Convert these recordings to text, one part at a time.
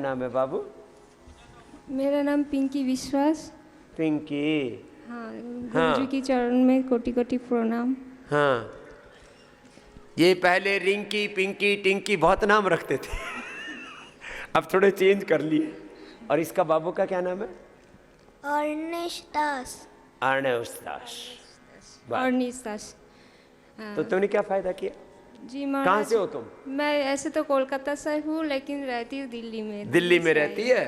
नाम है बाबू? मेरा नाम पिंकी विश्वास। पिंकी। हाँ, गुरुजी की चरण में कोटि कोटि प्रणाम। हाँ, ये पहले रिंकी, पिंकी, टिंकी बहुत नाम रखते थे अब थोड़े चेंज कर लिए। और इसका बाबू का क्या नाम है? अर्नेश दास। अर्नेश दास। अर्नेश दास। तो तुमने क्या फायदा किया? जी महाराज। कहाँ से हो तुम? मैं ऐसे तो कोलकाता से हूँ, लेकिन रहती हूँ दिल्ली में। दिल्ली में रहती है?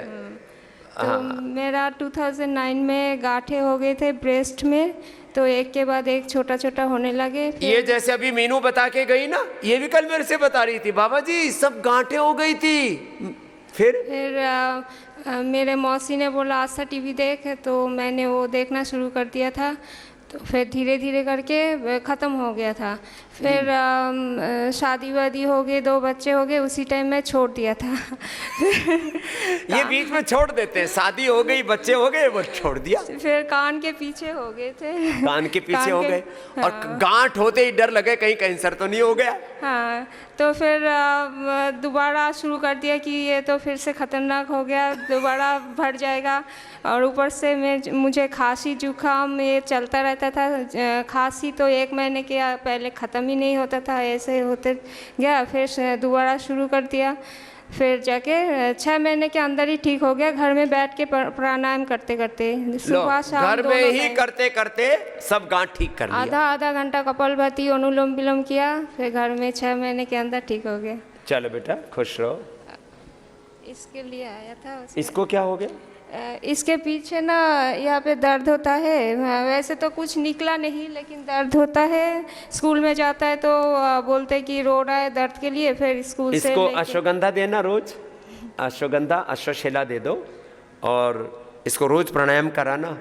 तो मेरा 2009 में गांठे हो गए थे ब्रेस्ट में, तो एक के बाद एक छोटा छोटा होने लगे। ये जैसे अभी मीनू बता के गई ना, ये भी कल मेरे से बता रही थी, बाबा जी सब गांठें हो गई थी। फिर मेरे मौसी ने बोला आस्था टीवी देख, तो मैंने वो देखना शुरू कर दिया था। तो फिर धीरे धीरे करके ख़त्म हो गया था। फिर शादी वादी हो गई, 2 बच्चे हो गए, उसी टाइम मैं छोड़ दिया था ये बीच में छोड़ देते हैं, शादी हो गई, बच्चे हो गए, वो छोड़ दिया। फिर कान के पीछे हो गए थे। कान के पीछे हो गए। हाँ। और गांठ होते ही डर लगे कहीं कैंसर तो नहीं हो गया। हाँ, तो फिर दोबारा शुरू कर दिया कि ये तो फिर से ख़तरनाक हो गया, दोबारा बढ़ जाएगा। और ऊपर से मुझे खांसी जुकाम ये चलता रहता था। खांसी तो 1 महीने के पहले ख़त्म ही नहीं होता था, ऐसे होते गया। फिर दोबारा शुरू कर दिया, फिर जाके 6 महीने के अंदर ही ठीक हो गया। घर में बैठ के प्राणायाम करते करते, सुबह शाम घर में ही करते करते सब गांठ ठीक कर लिया। आधा घंटा कपालभाति अनुलोम विलोम किया, फिर घर में 6 महीने के अंदर ठीक हो गया। चलो बेटा खुश रहो। इसके लिए आया था। इसको क्या हो गया? इसके पीछे ना यहाँ पे दर्द होता है। वैसे तो कुछ निकला नहीं, लेकिन दर्द होता है। स्कूल में जाता है तो बोलते हैं कि रो रहा है दर्द के लिए। फिर स्कूल से इसको अश्वगंधा देना रोज, अश्वगंधा अश्वशिला दे दो और इसको रोज प्राणायाम कराना।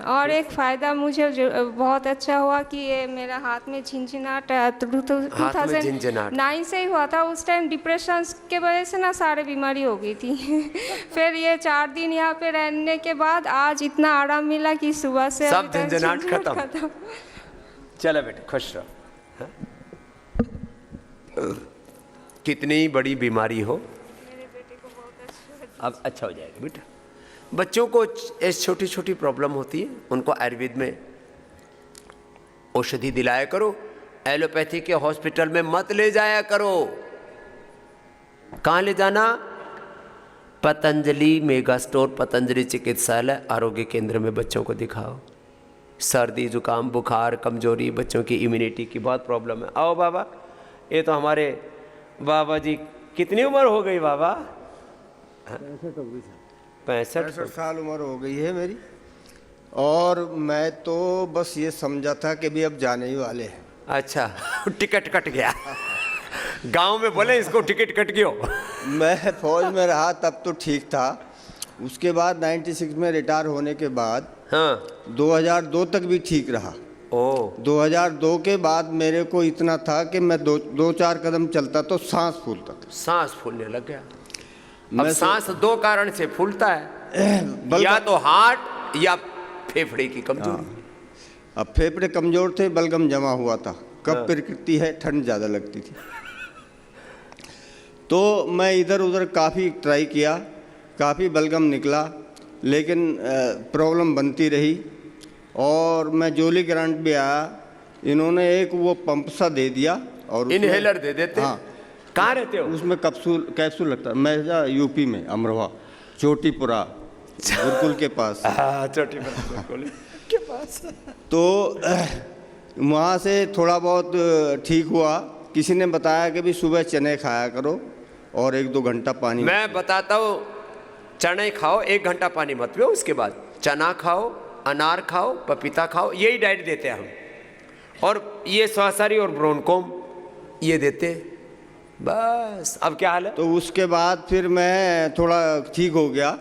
और एक फ़ायदा मुझे बहुत अच्छा हुआ कि ये मेरा हाथ में झिंझिनाहट 2009 से ही हुआ था। उस टाइम डिप्रेशन के वजह से ना सारे बीमारी हो गई थी फिर ये 4 दिन यहाँ पे रहने के बाद आज इतना आराम मिला कि सुबह से सब झिंझिनाहट खत्म। चलो बेटा खुश रहो। हाँ? कितनी बड़ी बीमारी हो, मेरे बेटे को बहुत अब अच्छा हो जाएगा बेटा। बच्चों को ऐसी छोटी छोटी प्रॉब्लम होती है, उनको आयुर्वेद में औषधि दिलाया करो। एलोपैथी के हॉस्पिटल में मत ले जाया करो। कहाँ ले जाना? पतंजलि मेगा स्टोर, पतंजलि चिकित्सालय, आरोग्य केंद्र में बच्चों को दिखाओ। सर्दी जुकाम बुखार कमजोरी, बच्चों की इम्यूनिटी की बहुत प्रॉब्लम है। आओ बाबा, ये तो हमारे बाबा जी, कितनी उम्र हो गई बाबा? 65 साल उम्र हो गई है मेरी। और मैं तो बस ये समझा था कि भी अब जाने ही वाले हैं। अच्छा टिकट कट गया गांव में बोले इसको टिकट कट गयो। मैं फौज में रहा तब तो ठीक था। उसके बाद 96 में रिटायर होने के बाद हाँ 2002 तक भी ठीक रहा। ओ 2002 के बाद मेरे को इतना था कि मैं 2-4 कदम चलता तो सांस फूलता था। सांस फूलने लग गया। अब सांस 2 कारण से फूलता है, या तो हार्ट या फेफड़े की कमजोरी। अब फेफड़े कमजोर थे, बलगम जमा हुआ था। कब प्रकृति है, ठंड ज़्यादा लगती थी। तो मैं इधर उधर काफ़ी ट्राई किया, काफ़ी बलगम निकला, लेकिन प्रॉब्लम बनती रही। और मैं जोली ग्रांट भी आया, इन्होंने एक वो पंप सा दे दिया और इनहेलर दे देते। हाँ। कहाँ रहते हो? उसमें कैप्सूल लगता है। मैं यूपी में अमरोहा चोटीपुरा गुरुकुल के पास। चोटीपुरा गुरुकुल के पास। तो वहाँ से थोड़ा बहुत ठीक हुआ। किसी ने बताया कि भी सुबह चने खाया करो और 1-2 घंटा पानी। मैं बताता हूँ, चने खाओ, 1 घंटा पानी मत पियो। उसके बाद चना खाओ, अनार खाओ, पपीता खाओ, यही डाइट देते हैं हम। और ये स्वासारी और ब्रोनकोम ये देते। बस अब क्या हाल है? तो उसके बाद फिर मैं थोड़ा ठीक हो गया।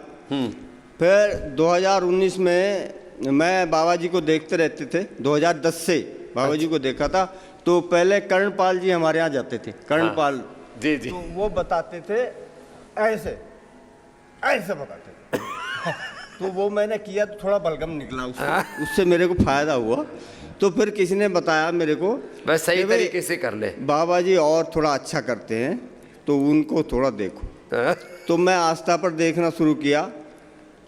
फिर 2019 में मैं बाबा जी को देखते रहते थे। 2010 से बाबा जी को देखा था। तो पहले कर्णपाल जी हमारे यहाँ जाते थे। कर्णपाल जी जी। तो वो बताते थे ऐसे ऐसे बताते थे तो वो मैंने किया तो थोड़ा बलगम निकला उससे मेरे को फायदा हुआ। तो फिर किसी ने बताया मेरे को बस सही तरीके से कर ले, बाबा जी और थोड़ा अच्छा करते हैं तो उनको थोड़ा देखो। तो मैं आस्था पर देखना शुरू किया,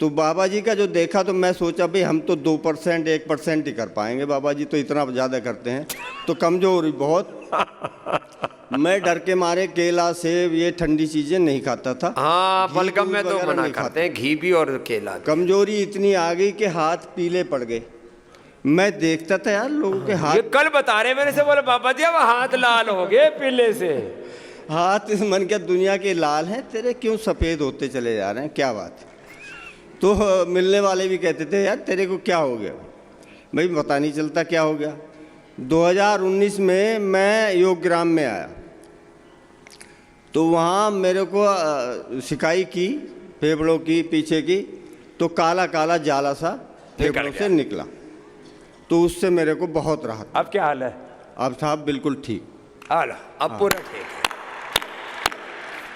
तो बाबा जी का जो देखा तो मैं सोचा भाई हम तो 2% 1% ही कर पाएंगे, बाबा जी तो इतना ज़्यादा करते हैं, तो कमज़ोर बहुत। मैं डर के मारे केला सेब ये ठंडी चीज़ें नहीं खाता था। हाँ, घी बलगम में दूध तो वगैरह मना नहीं करते हैं, घी भी और केला। कमजोरी इतनी आ गई कि हाथ पीले पड़ गए। मैं देखता था यार लोगों के ये हाथ, कल बता रहे मेरे से, बोले बाबा जी अब हाथ लाल हो गए पीले से। हाथ इस मन क्या दुनिया के लाल हैं तेरे, क्यों सफ़ेद होते चले जा रहे हैं, क्या बात है। तो मिलने वाले भी कहते थे यार तेरे को क्या हो गया, भाई पता नहीं चलता क्या हो गया। 2019 में मैं योगग्राम में आया, तो वहाँ मेरे को सिकाई की फेफड़ों की पीछे की, तो काला काला जाला सा फेफड़ों से निकला, तो उससे मेरे को बहुत राहत। अब क्या हाल है? अब साहब बिल्कुल ठीक। हाल अब पूरा ठीक है।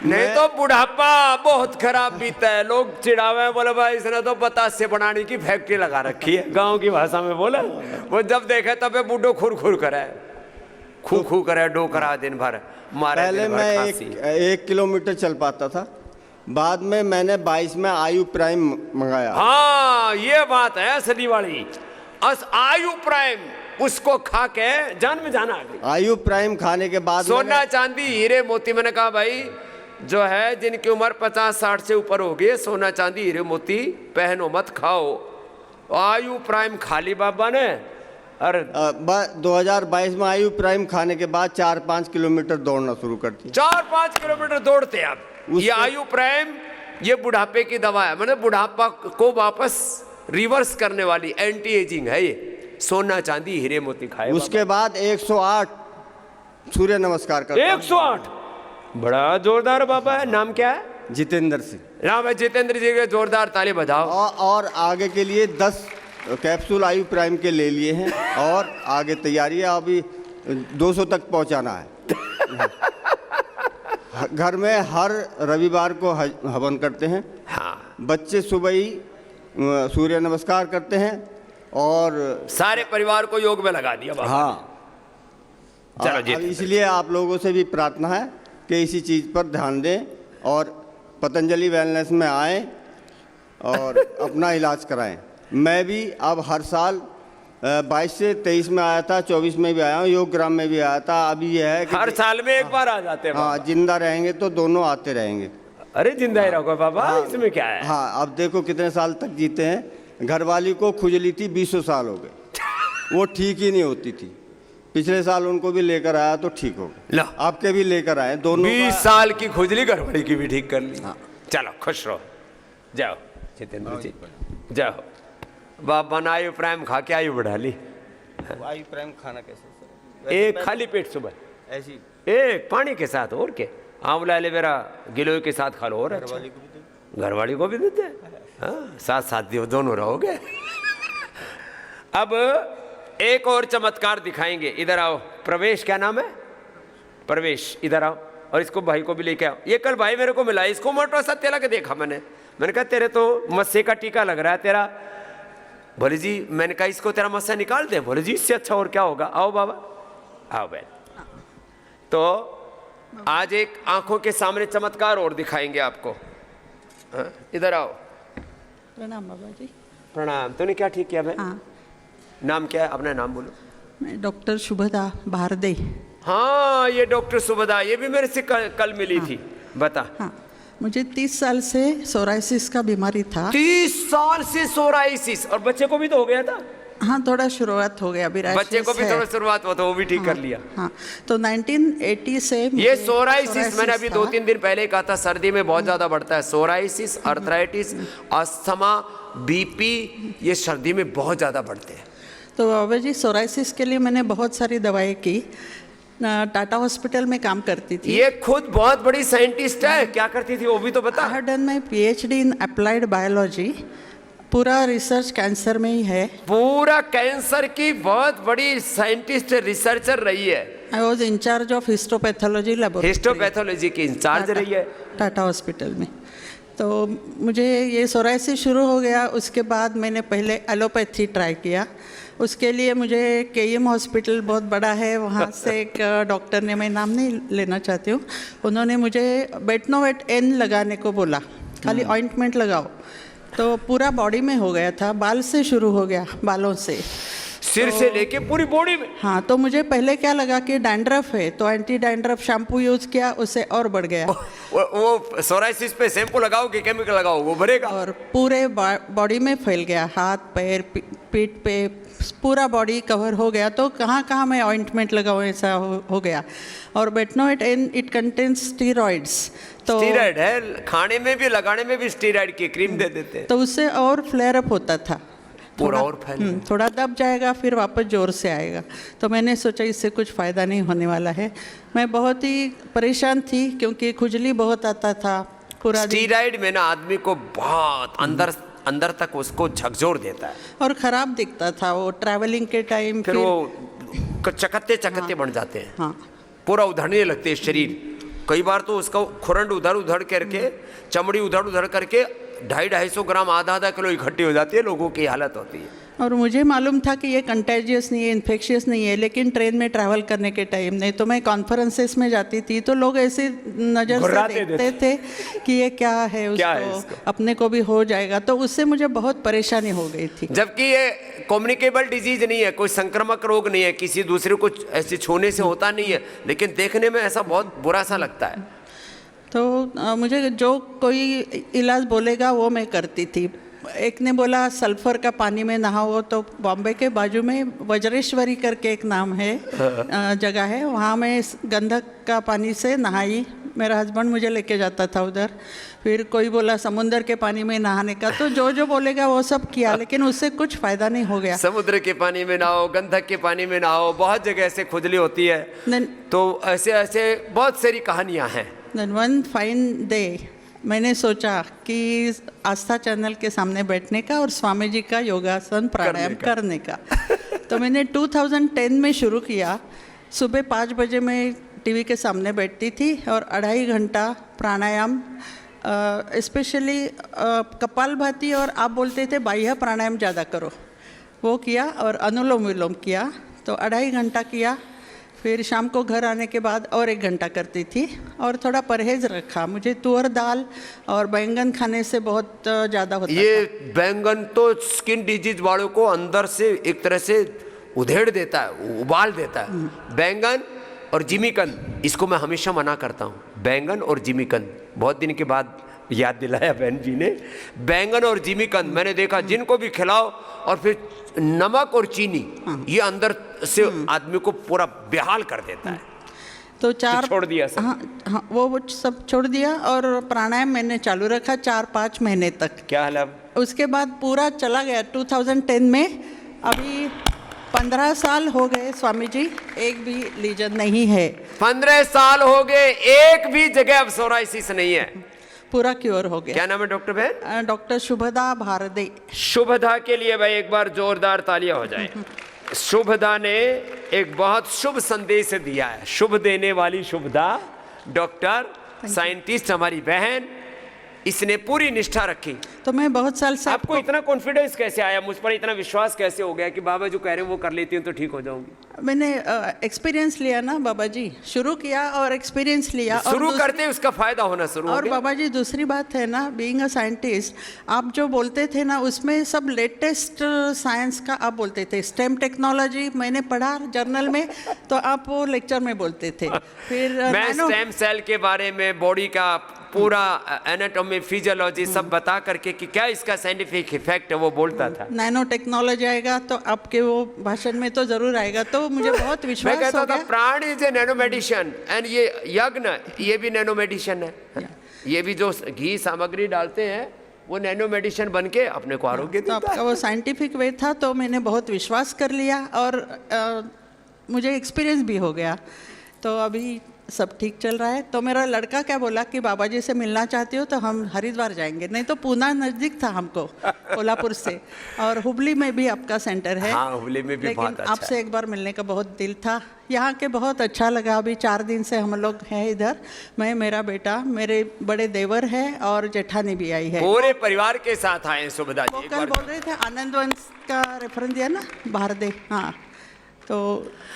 नहीं तो बुढ़ापा बहुत खराब बीता है, लोग चिढ़ावे, बोले भाई इसने तो बतास से बनाने की फैक्ट्री लगा रखी है, गांव की भाषा में बोला। वो जब देखे तब बूढ़ो खुर खुर करे, खू खू करे, डो करा दिन भर मारे। पहले मैं 1 किलोमीटर चल पाता था, बाद में मैंने 22 में आयु प्राइम मंगाया। हाँ ये बात है असली वाली, आयु प्राइम, उसको खा के जान में जाना आ गई। आयु प्राइम खाने के बाद सोना चांदी हीरे मोती, मैंने कहा भाई जो है जिनकी उम्र 50-60 से ऊपर हो गई, सोना चांदी हीरे मोती पहनो मत, खाओ। आयु प्राइम खा ली बाबा ने। अरे 2022 में आयु प्राइम खाने के बाद 4-5 किलोमीटर दौड़ना शुरू करती। 4-5 किलोमीटर दौड़ते अब। ये आयु प्राइम ये बुढ़ापे की दवा है, मतलब बुढ़ापा को वापस रिवर्स करने वाली एंटी एजिंग है ये। सोना चांदी हीरे मोती खाए। उसके बाद 108 सूर्य नमस्कार करता हूं। 108 बड़ा जोरदार बाबा है। नाम क्या है? जितेंद्र सिंह। नाम है जितेंद्र जी के, जोरदार ताली बजाओ। और आगे के लिए 10 कैप्सूल आयु प्राइम के ले लिए हैं, और आगे तैयारी है, अभी 200 तक पहुंचाना है। घर में हर रविवार को हवन करते हैं। हाँ, बच्चे सुबह ही सूर्य नमस्कार करते हैं, और सारे परिवार को योग में लगा दिया बाबा। हाँ, चलो जी। अब इसलिए आप लोगों से भी प्रार्थना है कि इसी चीज़ पर ध्यान दें और पतंजलि वेलनेस में आएँ और अपना इलाज कराएं। मैं भी अब हर साल 22 से 23 में आया था, 24 में भी आया हूँ, योगग्राम में भी आया था। अभी यह है कि हर साल में एक बार आ जाते हैं। हाँ, जिंदा रहेंगे तो दोनों आते रहेंगे। अरे जिंदा ही रहोगे बाबा, इसमें क्या है। हाँ, अब देखो कितने साल तक जीते हैं। घरवाली को खुजली थी, 20 साल हो गए, वो ठीक ही नहीं होती थी। पिछले साल उनको भी लेकर आया तो ठीक हो गया। आपके भी लेकर आए दोनों। 20 साल की खुजली घरवाली की भी ठीक कर ली। हाँ। चलो खुश रहो, जाओ जितेंद्र जी जाओ। बाबा ने आयु प्राइम खा के आयु बढ़ा ली। आयु प्राइम खाना कैसे? एक खाली पेट सुबह ऐसी एक पानी के साथ, और क्या, आंवला एलोवेरा गिलोय के साथ खा लो। और घरवाली को भी देते हैं। हाँ, साथ साथ दोनों रहोगे। अब एक और चमत्कार दिखाएंगे। इधर आओ प्रवेश, क्या नाम है? प्रवेश, इधर आओ, और इसको भाई को भी लेके आओ। ये कल भाई मेरे को मिला, इसको मोटो सा तेला के देखा मैंने कहा तेरे तो मस्से का टीका लग रहा है तेरा। बोले जी, मैंने कहा इसको तेरा मस्सा निकाल दे। बोले जी इससे अच्छा और क्या होगा। आओ बाबा, आओ बहन। तो आज एक आंखों के सामने चमत्कार और दिखाएंगे आपको। इधर आओ। प्रणाम बाबा जी। प्रणाम। तूने क्या ठीक किया बहन? हाँ, नाम क्या है? अपना नाम बोलो। मैं डॉक्टर शुभदा भारदे। हाँ, ये डॉक्टर सुभदा, ये भी मेरे से कल मिली थी। बता। हाँ, मुझे 30 साल से सोराइसिस का बीमारी था। 30 साल से सोराइसिस, और बच्चे को भी तो हो गया था। हाँ, थोड़ा शुरुआत हो गया अभी। बच्चे को भी थोड़ा शुरुआत हुआ, तो वो भी ठीक कर लिया। हाँ, तो 1980 से ये सोराइसिस मैंने अभी 2-3 दिन पहले कहा था, सर्दी में बहुत ज्यादा बढ़ता है। सोराइसिस, अर्थराइटिस, अस्थमा, बीपी, ये सर्दी में बहुत ज्यादा बढ़ते हैं। तो बाबा जी, सोराइसिस के लिए मैंने बहुत सारी दवाएं की। टाटा हॉस्पिटल में काम करती थी। ये खुद बहुत बड़ी साइंटिस्ट है। क्या करती थी वो भी तो बता। I have done my PhD in applied biology. पूरा रिसर्च कैंसर में ही है। पूरा कैंसर की बहुत बड़ी साइंटिस्ट, रिसर्चर रही है। I was in charge of histopathology laboratory. Histopathology की इंचार्ज रही है टाटा हॉस्पिटल में। तो मुझे ये सोराइसिस शुरू हो गया। उसके बाद मैंने पहले एलोपैथी ट्राई किया। उसके लिए मुझे केईएम हॉस्पिटल बहुत बड़ा है, वहाँ से एक डॉक्टर ने, मैं नाम नहीं लेना चाहती हूँ, उन्होंने मुझे बेटनोवेट एन लगाने को बोला, खाली ऑइंटमेंट लगाओ। तो पूरा बॉडी में हो गया था, बाल से शुरू हो गया, बालों से, सिर से लेके पूरी बॉडी में। हाँ। तो मुझे पहले क्या लगा कि डैंड्रफ है, तो एंटी डैंड्रफ शैम्पू यूज़ किया, उससे और बढ़ गया। वो सोराइसिस पे शैम्पू लगाओ कि केमिकल लगाओ, वो भरेगा और पूरे बॉडी में फैल गया, हाथ पैर पीठ पे पूरा बॉडी कवर हो गया। तो कहाँ कहाँ मैं ऑइंटमेंट लगाऊँ, ऐसा हो गया। और Betnovate N it contains steroids, तो स्टीरॉइड है, खाने में भी लगाने में भी स्टीरॉइड की क्रीम दे देते हैं, तो उससे और फ्लेयर अप होता था, पूरा और फैल। थोड़ा दब जाएगा, फिर वापस जोर से आएगा। तो मैंने सोचा इससे कुछ फ़ायदा नहीं होने वाला है। मैं बहुत ही परेशान थी क्योंकि खुजली बहुत आता था पूरा दिन, स्टीरॉइड में ना आदमी को बहुत अंदर तक उसको झकझोर देता है, और ख़राब दिखता था वो ट्रैवलिंग के टाइम। फिर वो चकत्ते बन जाते हैं, हाँ, पूरा उधड़ने लगते हैं शरीर। कई बार तो उसका खुरंड उधड़ करके, चमड़ी उधड़ करके 250-250 ग्राम आधा किलो इकट्ठी हो जाती है, लोगों की हालत होती है। और मुझे मालूम था कि ये कंटेजियस नहीं है, इन्फेक्शियस नहीं है, लेकिन ट्रेन में ट्रैवल करने के टाइम, नहीं तो मैं कॉन्फ्रेंसेस में जाती थी तो लोग ऐसे नज़र से देखते थे कि ये क्या है, उसको अपने को भी हो जाएगा। तो उससे मुझे बहुत परेशानी हो गई थी। जबकि ये कम्युनिकेबल डिजीज नहीं है, कोई संक्रामक रोग नहीं है, किसी दूसरे को ऐसे छूने से होता नहीं है, लेकिन देखने में ऐसा बहुत बुरा सा लगता है। तो मुझे जो कोई इलाज बोलेगा वो मैं करती थी। एक ने बोला सल्फर का पानी में नहाओ, तो बॉम्बे के बाजू में वज्रेश्वरी करके एक नाम है, जगह है, वहाँ मैं गंधक का पानी से नहाई। मेरा हस्बैंड मुझे लेके जाता था उधर। फिर कोई बोला समुद्र के पानी में नहाने का, तो जो बोलेगा वो सब किया, लेकिन उससे कुछ फ़ायदा नहीं हो गया। समुद्र के पानी में नहाओ, गंधक के पानी में नहाओ, बहुत जगह ऐसे खुजली होती है, तो ऐसे बहुत सारी कहानियाँ हैं। Then one fine day मैंने सोचा कि आस्था चैनल के सामने बैठने का और स्वामी जी का योगासन प्राणायाम करने का। तो मैंने 2010 में शुरू किया। सुबह 5 बजे मैं टीवी के सामने बैठती थी और 2.5 घंटा प्राणायाम, स्पेशली कपालभाति, और आप बोलते थे बाह्य प्राणायाम ज़्यादा करो, वो किया, और अनुलोम विलोम किया। तो 2.5 घंटा किया। फिर शाम को घर आने के बाद और 1 घंटा करती थी, और थोड़ा परहेज रखा। मुझे तुअर दाल और बैंगन खाने से बहुत ज़्यादा होता ये था। बैंगन तो स्किन डिजीज वालों को अंदर से एक तरह से उधेड़ देता है, उबाल देता है। बैंगन और जिमीकंद, इसको मैं हमेशा मना करता हूँ, बैंगन और जिमीकंद। बहुत दिन के बाद याद दिलाया बहन जी ने। बैंगन और जिमीकंद मैंने देखा, जिनको भी खिलाओ और फिर नमक और चीनी, ये अंदर से आदमी को पूरा बेहाल कर देता है। तो 4 छोड़ दिया सब। हाँ, वो सब छोड़ दिया, और प्राणायाम मैंने चालू रखा 4-5 महीने तक। क्या हाल है? उसके बाद पूरा चला गया 2010 में। अभी 15 साल हो गए स्वामी जी, एक भी लीजन नहीं है। 15 साल हो गए, एक भी जगह अब सोराइसिस नहीं है, पूरा क्योर हो गया। क्या नाम है डॉक्टर बहन? डॉक्टर शुभदा भारदे। शुभदा के लिए भाई एक बार जोरदार तालियां हो जाए। शुभदा ने एक बहुत शुभ संदेश दिया है। शुभ देने वाली शुभदा, डॉक्टर, साइंटिस्ट, हमारी बहन, इसने पूरी निष्ठा रखी। तो मैं बहुत साल से आपको इतना कॉन्फिडेंस कैसे आया, मुझ पर इतना विश्वास कैसे हो गया कि बाबा जो कह रहे हैं वो कर लेती हूँ तो ठीक हो जाऊंगी? मैंने एक्सपीरियंस लिया ना बाबा जी, शुरू किया और एक्सपीरियंस लिया। शुरू करते उसका फायदा होना शुरू हो और गया। बाबा जी दूसरी बात है ना, बीइंग अ साइंटिस्ट, आप जो बोलते थे ना उसमें सब लेटेस्ट साइंस का आप बोलते थे। स्टेम टेक्नोलॉजी मैंने पढ़ा जर्नल में, तो आप वो लेक्चर में बोलते थे। फिर मैं स्टेम सेल के बारे में, बॉडी का पूरा एनाटॉमी, फिजियोलॉजी सब बता करके कि क्या इसका साइंटिफिक इफेक्ट है वो बोलता था। नैनो टेक्नोलॉजी आएगा तो आपके वो भाषण में तो जरूर आएगा। तो मुझे बहुत विश्वास मैं कहता हो था गया। प्राण is a nano medicine, and ये यज्ञ, ये भी नैनो मेडिसिन है। ये भी जो घी सामग्री डालते हैं वो नैनो मेडिसिन बन के अपने को आरोग्य तो देता आपका है। वो साइंटिफिक वे था, तो मैंने बहुत विश्वास कर लिया और मुझे एक्सपीरियंस भी हो गया। तो अभी सब ठीक चल रहा है। तो मेरा लड़का क्या बोला कि बाबा जी से मिलना चाहती हो तो हम हरिद्वार जाएंगे, नहीं तो पूना नज़दीक था हमको कोल्हापुर से, और हुबली में भी आपका सेंटर है। हाँ, हुबली में भी लेकिन बहुत अच्छा आपसे एक बार मिलने का बहुत दिल था। यहाँ के बहुत अच्छा लगा। अभी 4 दिन से हम लोग हैं इधर, मैं, मेरा बेटा, मेरे बड़े देवर है और जेठानी भी आई है। पूरे परिवार के साथ आए हैं सुभदा जी। वो एक कल बार बोल रहे थे आनंद वंश का रेफरेंस दिया ना, भारदेव। हाँ, तो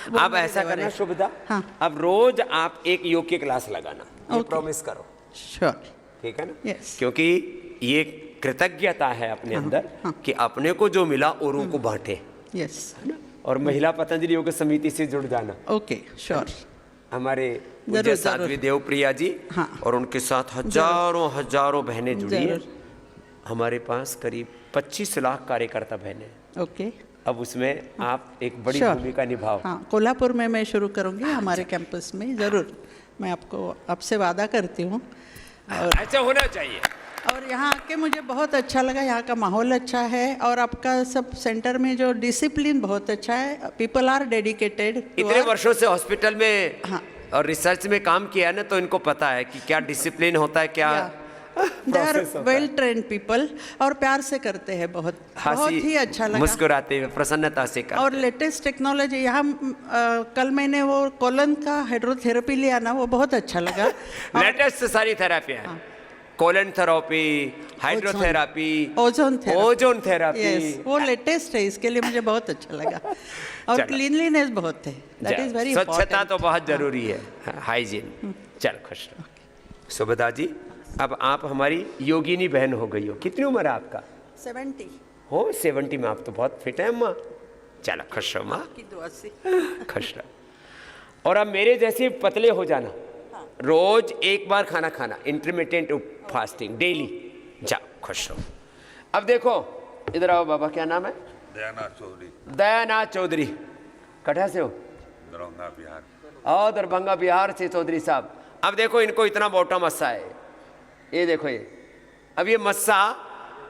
वो आप मेरे ऐसा देवर करना है। शुभदा, हाँ। अब रोज आप एक योग की क्लास लगाना, ये ओके। प्रॉमिस करो, श्योर। ठीक है ना? Yes। क्योंकि ये कृतज्ञता है अपने अंदर कि अपने को जो मिला औरों को बांटे, यस। है ना? और महिला पतंजलि योग समिति से जुड़ जाना। Okay, sure. हमारे जरूर, पूज्य साध्वी देवप्रिया जी हाँ। और उनके साथ हजारों बहनें जुड़ी हैं। जरूर। हमारे पास करीब 25 लाख कार्यकर्ता बहनें हैं। ओके, अब उसमें आप एक बड़ी Sure। भूमिका निभाओ। हाँ, कोल्हापुर में मैं शुरू करूँगी हमारे कैंपस में, ज़रूर। मैं आपसे वादा करती हूँ। और ऐसा होना चाहिए। और यहाँ आके मुझे बहुत अच्छा लगा, यहाँ का माहौल अच्छा है और आपका सब सेंटर में जो डिसिप्लिन बहुत अच्छा है। People are dedicated. इतने वर्षों से हॉस्पिटल में हाँ। और रिसर्च में काम किया है ना, तो इनको पता है कि क्या डिसिप्लिन होता है, क्या they are well trained people और प्यार से करते हैं। बहुत ही अच्छा लगा। मुस्कुराते हुए प्रसन्नता से करते और लेटेस्ट टेक्नोलॉजी यहाँ कल मैंने वो कोलन का हाइड्रोथेरेपी लिया ना, वो बहुत अच्छा लगा। लेटेस्ट सारी थेरेपी है। Colon therapy, hydrotherapy, ozone therapy, वो लेटेस्ट है, इसके लिए मुझे बहुत अच्छा लगा। और चलो। क्लीनलीनेस बहुत है, दैट इज वेरी स्वच्छता तो बहुत जरूरी है, हाइजीन। चल खुश रहो। सुभदा जी, अब आप हमारी योगिनी बहन हो गई हो। कितनी उम्र है आपका? 70 हो 70 में आप तो बहुत फिट है अम्मा। चलो खुश रहो माँ, की दुआ से। खुश रहो। और अब मेरे जैसे पतले हो जाना, रोज एक बार खाना खाना, इंटरमिटेंट फास्टिंग डेली। जाओ खुश रहो। अब देखो इधर आओ बाबा, क्या नाम है? दयानाथ चौधरी, दयानाथ चौधरी। कहाँ से हो? दरभंगा बिहार। और दरभंगा बिहार से चौधरी साहब। अब देखो इनको इतना मोटा मस्सा है, ये देखो ये। अब ये मस्सा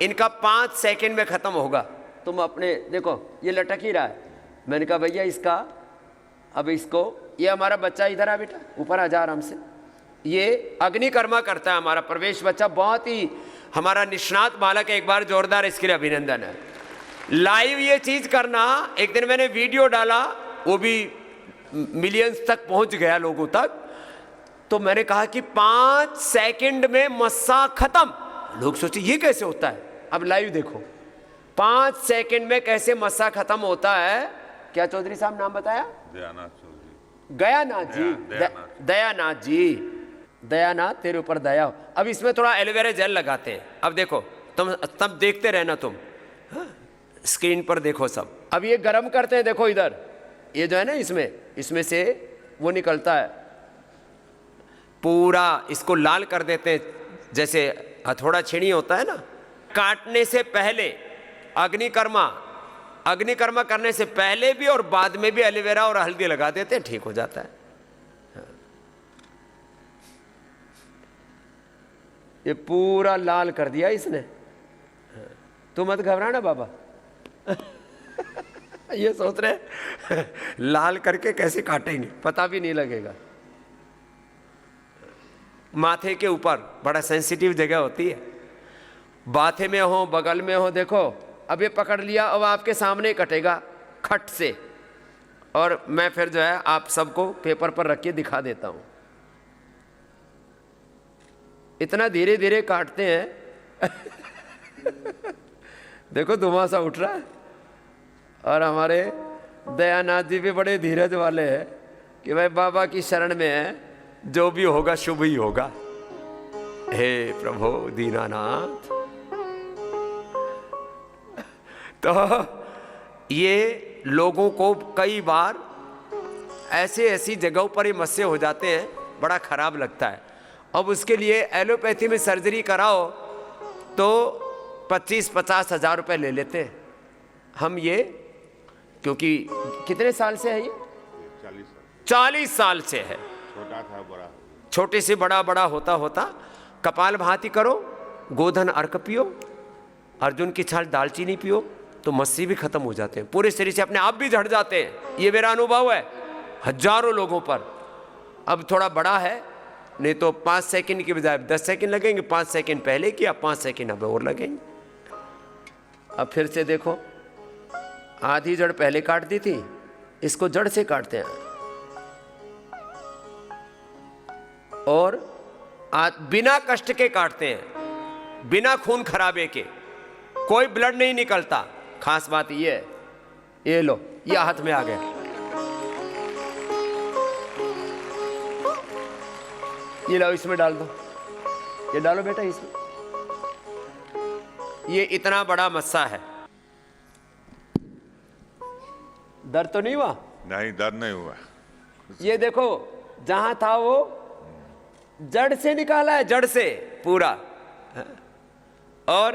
इनका 5 सेकंड में खत्म होगा। तुम अपने देखो ये लटक ही रहा है। मैंने कहा भैया इसका, अब इसको, ये हमारा बच्चा इधर आ बेटा, ऊपर आ जा आराम से। ये अग्निकर्मा करता है हमारा प्रवेश बच्चा, बहुत ही हमारा निष्णात बालक है। एक बार जोरदार इसके लिए अभिनंदन है। लाइव ये चीज करना, एक दिन मैंने वीडियो डाला, वो भी मिलियंस तक पहुंच गया, लोगों तक। तो मैंने कहा कि 5 सेकंड में मस्सा खत्म। लोग सोचे ये कैसे होता है। अब लाइव देखो 5 सेकंड में कैसे मस्सा खत्म होता है। क्या चौधरी साहब नाम बताया? दयानाथ चौधरी। गयानाथ जी। दयानाथ जी, दयानाथ तेरे ऊपर दया हो। अब इसमें थोड़ा एलोवेरा जेल लगाते हैं। अब देखो तुम तब देखते रहना, तुम स्क्रीन पर देखो सब। अब ये गर्म करते हैं, देखो इधर ये जो है ना, इसमें से वो निकलता है, पूरा इसको लाल कर देते हैं, जैसे हथौड़ा छेनी होता है ना। काटने से पहले अग्निकर्मा करने से पहले भी और बाद में भी एलोवेरा और हल्दी लगा देते हैं, ठीक हो जाता है। ये पूरा लाल कर दिया इसने। तू मत घबराना बाबा। ये सोच रहे लाल करके कैसे काटेंगे, पता भी नहीं लगेगा। माथे के ऊपर बड़ा सेंसिटिव जगह होती है, बाथे में हो, बगल में हो। देखो अब ये पकड़ लिया, अब आपके सामने कटेगा खट से। और मैं फिर जो है आप सबको पेपर पर रख के दिखा देता हूं। इतना धीरे धीरे काटते हैं। देखो धुआं सा उठ रहा है। और हमारे दयानाथ जी भी बड़े धीरज वाले हैं कि भाई बाबा की शरण में है, जो भी होगा शुभ ही होगा। हे प्रभु दीनानाथ। तो ये लोगों को कई बार ऐसी जगहों पर ही मस्से हो जाते हैं, बड़ा खराब लगता है। अब उसके लिए एलोपैथी में सर्जरी कराओ तो 25-50 हज़ार रुपये ले लेते हैं हम। ये क्योंकि कितने साल से है ये? 40 साल से है। छोटा था बड़ा, छोटे से बड़ा होता होता कपाल भाती करो, गोधन अर्क पियो, अर्जुन की छाल दालचीनी पियो, तो मस्से भी खत्म हो जाते हैं। पूरे शरीर से अपने आप भी झड़ जाते हैं। ये मेरा अनुभव है हजारों लोगों पर। अब थोड़ा बड़ा है, नहीं तो 5 सेकंड की बजाय 10 सेकंड लगेंगे। 5 सेकंड पहले किया, 5 सेकंड अब और लगेंगे। अब फिर से देखो, आधी जड़ पहले काट दी थी, इसको जड़ से काटते हैं और बिना कष्ट के काटते हैं, बिना खून खराबे के, कोई ब्लड नहीं निकलता। खास बात ये है, ये लो, ये हाथ में आ गया। ये लो, इसमें डाल दो, ये डालो बेटा इसमें। ये इतना बड़ा मस्सा है। दर्द तो नहीं हुआ? नहीं, दर्द नहीं हुआ। ये देखो, जहां था वो जड़ से निकाला है, जड़ से पूरा। और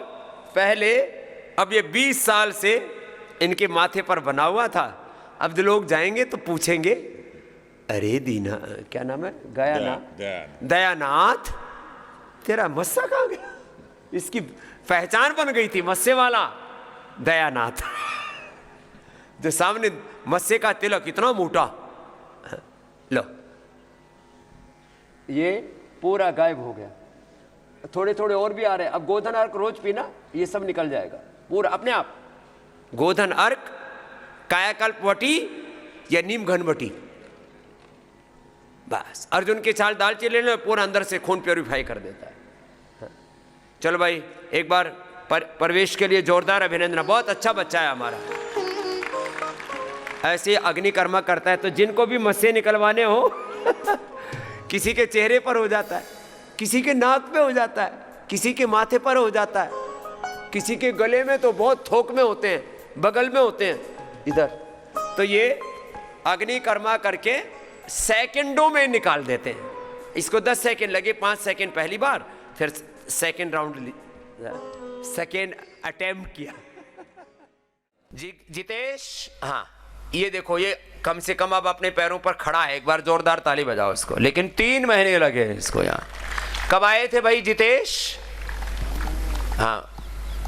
पहले, अब ये 20 साल से इनके माथे पर बना हुआ था। अब जो लोग जाएंगे तो पूछेंगे, अरे दीना, क्या नाम है, दयानाथ, तेरा मस्सा कहाँ गया? इसकी पहचान बन गई थी, मस्से वाला दयानाथ। जो सामने मस्से का तिलक इतना मोटा, लो, ये पूरा गायब हो गया। थोड़े थोड़े और भी आ रहे हैं। अब गोधन अर्क रोज पीना, ये सब निकल जाएगा पूरा अपने आप। गोधन अर्क, कायाकल्प वटी या नीम घनवटी, बस। अर्जुन की छाल दालचीनी लेने, पूरा अंदर से खून प्योरीफाई कर देता है। चलो भाई, एक बार प्रवेश के लिए जोरदार अभिनंदन। बहुत अच्छा बच्चा है हमारा। ऐसे अग्निकर्मा करता है, तो जिनको भी मस्से निकलवाने हो किसी के चेहरे पर हो जाता है, किसी के नाक पे हो जाता है, किसी के माथे पर हो जाता है, किसी के गले में तो बहुत थोक में होते हैं, बगल में होते हैं इधर। तो ये अग्निकर्मा करके सेकंडों में निकाल देते हैं। इसको 10 सेकंड लगे, 5 सेकंड पहली बार, फिर सेकंड राउंड, सेकंड अटेम्प्ट किया। जितेश, हाँ, ये देखो, ये कम से कम अब अपने पैरों पर खड़ा है। एक बार जोरदार ताली बजाओ इसको। लेकिन 3 महीने लगे इसको यहाँ। कब आए थे भाई जितेश? हाँ,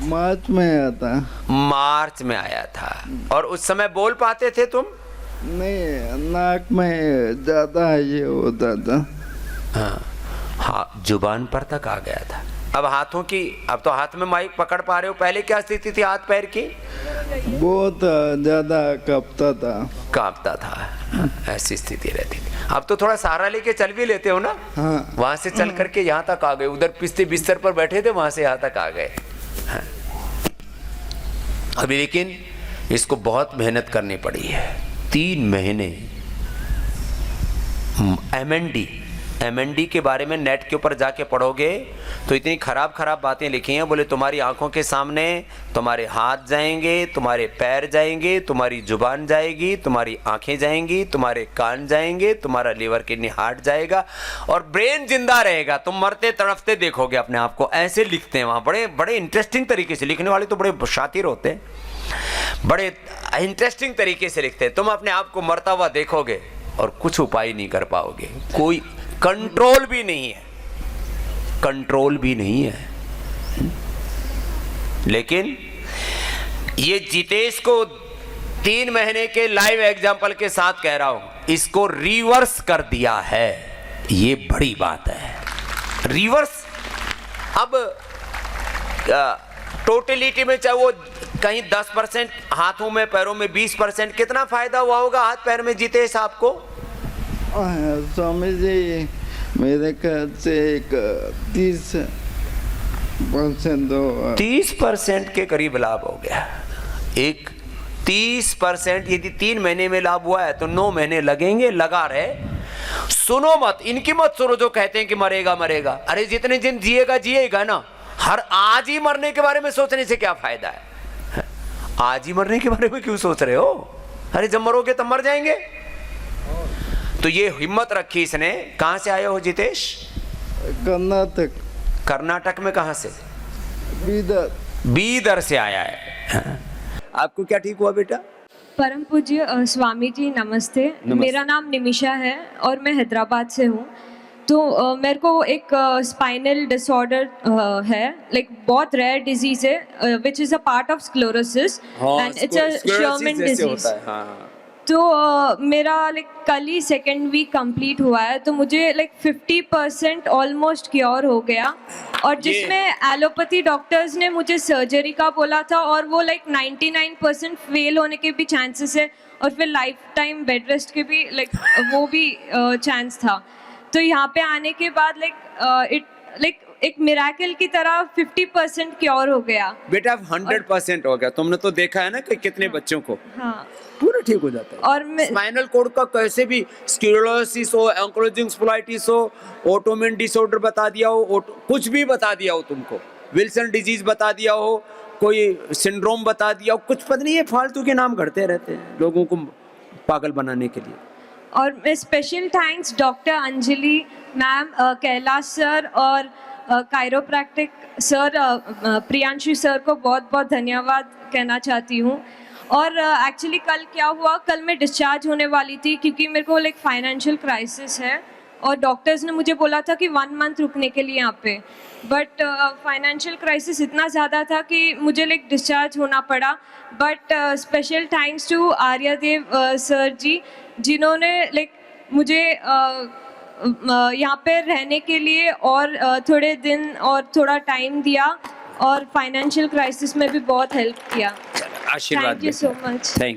मार्च में आया था। मार्च में आया था। और उस समय बोल पाते थे तुम? नहीं, नाक में ज्यादा ये होता था। हाँ, जुबान पर तक आ गया था। अब हाथों की, अब तो हाथ में माइक पकड़ पा रहे हो, पहले क्या स्थिति थी हाथ पैर की? बहुत ज्यादा कांपता था, ऐसी स्थिति रहती थी। अब तो थोड़ा सहारा लेके चल भी लेते हो ना? हाँ। वहां से चल करके यहाँ तक आ गए, उधर पिस्ते बिस्तर पर बैठे थे, वहां से यहाँ तक आ गए। हाँ। अभी लेकिन इसको बहुत मेहनत करनी पड़ी है। 3 महीने MND के बारे में नेट के ऊपर जाके पढ़ोगे तो इतनी खराब खराब बातें लिखी हैं। बोले तुम्हारी आंखों के सामने तुम्हारे हाथ जाएंगे, तुम्हारे पैर जाएंगे, तुम्हारी जुबान जाएगी, तुम्हारी आंखें जाएंगी, तुम्हारे कान जाएंगे, तुम्हारा लीवर किडनी हार्ट जाएगा और ब्रेन जिंदा रहेगा। तुम मरते तड़पते देखोगे अपने आप को। ऐसे लिखते हैं वहाँ, बड़े बड़े इंटरेस्टिंग तरीके से। लिखने वाले तो बड़े शातिर होते हैं, बड़े इंटरेस्टिंग तरीके से लिखते हैं। तुम अपने आप को मरता हुआ देखोगे और कुछ उपाय नहीं कर पाओगे। कोई कंट्रोल भी नहीं है, कंट्रोल भी नहीं है। लेकिन ये जितेश को 3 महीने के लाइव एग्जाम्पल के साथ कह रहा हूं, इसको रिवर्स कर दिया है। ये बड़ी बात है, रिवर्स। अब टोटलिटी में चाहे वो कहीं 10% हाथों में पैरों में 20%, कितना फायदा हुआ होगा हाथ पैर में जितेश आपको? स्वामी जी, मेरे ख्याल से एक 30% के करीब लाभ हो गया। एक 30% यदि 3 महीने में लाभ हुआ है तो 9 महीने लगेंगे। लगा रहे। सुनो मत, इनकी मत सुनो जो कहते हैं कि मरेगा मरेगा। अरे जितने दिन जिएगा जिएगा ना। हर आज ही मरने के बारे में सोचने से क्या फायदा है? आज ही मरने के बारे में क्यों सोच रहे हो? अरे जब मरोगे तब मर जाएंगे। तो ये हिम्मत रखी इसने। कहां से आए हो जितेश? कर्नाटक। कर्नाटक में कहां से? बीदर से आया है। आपको क्या ठीक हुआ बेटा? परम पूज्य स्वामी जी नमस्ते। मेरा नाम निमिषा है और मैं हैदराबाद से हूँ। तो मेरे को एक स्पाइनल डिसऑर्डर है, लाइक बहुत रेयर डिजीज है, which is a part of sclerosis and it's a Scheuermann disease. तो मेरा लाइक कल ही सेकेंड वीक कंप्लीट हुआ है, तो मुझे लाइक 50% ऑलमोस्ट क्योर हो गया। और जिसमें एलोपैथी डॉक्टर्स ने मुझे सर्जरी का बोला था, और वो लाइक 99% फेल होने के भी चांसेस है, और फिर लाइफ टाइम बेड रेस्ट के भी लाइक वो भी चांस था। तो यहाँ पे आने के बाद लाइक एक मिराकल की तरह 50% क्योर हो गया। बेटा 100% हो गया। तुमने तो देखा है ना कि कितने बच्चों को हाँ, पूरा ठीक हो जाता है। और मैं स्पाइनल कॉर्ड का कैसे भी स्क्लेरोसिस हो, एंक्लोजिंग स्पॉन्डिलाइटिस हो, ऑटोइम्यून डिसऑर्डर बता दिया हो, कुछ भी बता दिया हो तुमको, विल्सन डिजीज बता दिया हो, कोई सिंड्रोम बता दिया हो, कुछ पता नहीं, ये फालतू के नाम घड़ते रहते हैं लोगों को पागल बनाने के लिए। और मैं special thanks doctor Anjali ma'am, Kailash sir और कायरोप्रैक्टिक सर प्रियांशु सर को बहुत बहुत धन्यवाद कहना चाहती हूँ। और एक्चुअली कल क्या हुआ, कल मैं डिस्चार्ज होने वाली थी क्योंकि मेरे को लाइक फाइनेंशियल क्राइसिस है, और डॉक्टर्स ने मुझे बोला था कि 1 मंथ रुकने के लिए यहाँ पे, बट फाइनेंशियल क्राइसिस इतना ज़्यादा था कि मुझे लाइक डिस्चार्ज होना पड़ा। But special thanks to Aryadev sir जी, जिन्होंने लाइक मुझे यहाँ पे रहने के लिए और थोड़े दिन और थोड़ा टाइम दिया, और फाइनेंशियल क्राइसिस में भी बहुत हेल्प किया। आशीर्वाद thank you so much. Thank